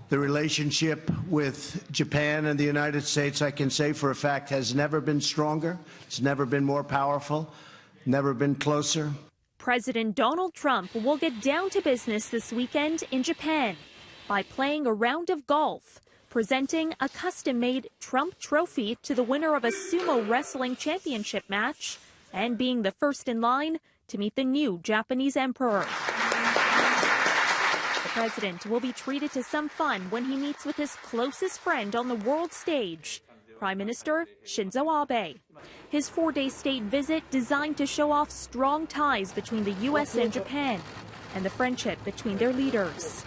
The relationship with Japan and the United States, I can say for a fact, has never been stronger. It's never been more powerful, never been closer. President Donald Trump will get down to business this weekend in Japan by playing a round of golf, presenting a custom-made Trump trophy to the winner of a sumo wrestling championship match, and being the first in line to meet the new Japanese emperor. The president will be treated to some fun when he meets with his closest friend on the world stage, Prime Minister Shinzo Abe. His 4-day state visit designed to show off strong ties between the U.S. and Japan and the friendship between their leaders.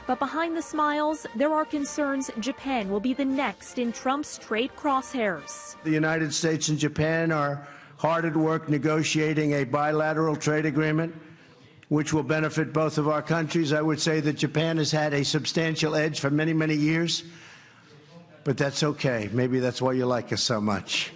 But behind the smiles, there are concerns Japan will be the next in Trump's trade crosshairs. The United States and Japan are hard at work negotiating a bilateral trade agreement which will benefit both of our countries. I would say that Japan has had a substantial edge for many, many years, but that's okay. Maybe that's why you like us so much.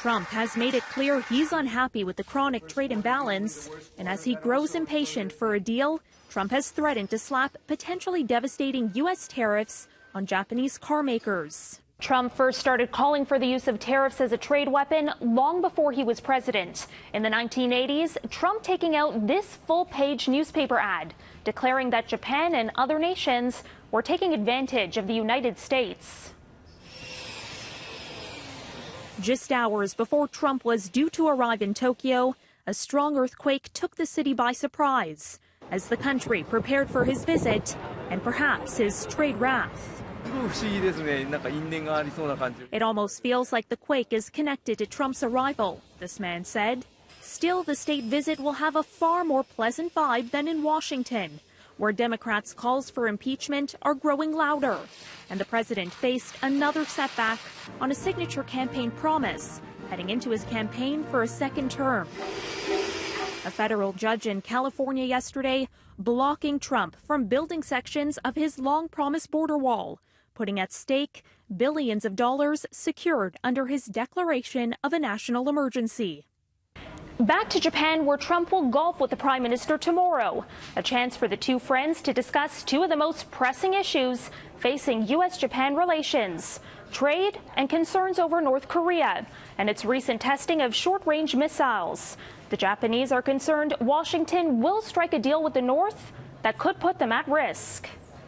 Trump has made it clear he's unhappy with the chronic trade imbalance, and as he grows impatient for a deal, Trump has threatened to slap potentially devastating U.S. tariffs on Japanese car makers. Trump first started calling for the use of tariffs as a trade weapon long before he was president. In the 1980s, Trump taking out this full-page newspaper ad, declaring that Japan and other nations were taking advantage of the United States. Just hours before Trump was due to arrive in Tokyo, a strong earthquake took the city by surprise as the country prepared for his visit and perhaps his trade wrath. It almost feels like the quake is connected to Trump's arrival, this man said. Still, the state visit will have a far more pleasant vibe than in Washington, where Democrats' calls for impeachment are growing louder, and the president faced another setback on a signature campaign promise heading into his campaign for a second term. A federal judge in California yesterday blocking Trump from building sections of his long-promised border wall, putting at stake billions of dollars secured under his declaration of a national emergency. Back to Japan, where Trump will golf with the Prime Minister tomorrow, a chance for the two friends to discuss two of the most pressing issues facing U.S.-Japan relations: trade and concerns over North Korea and its recent testing of short-range missiles. The Japanese are concerned Washington will strike a deal with the North that could put them at risk.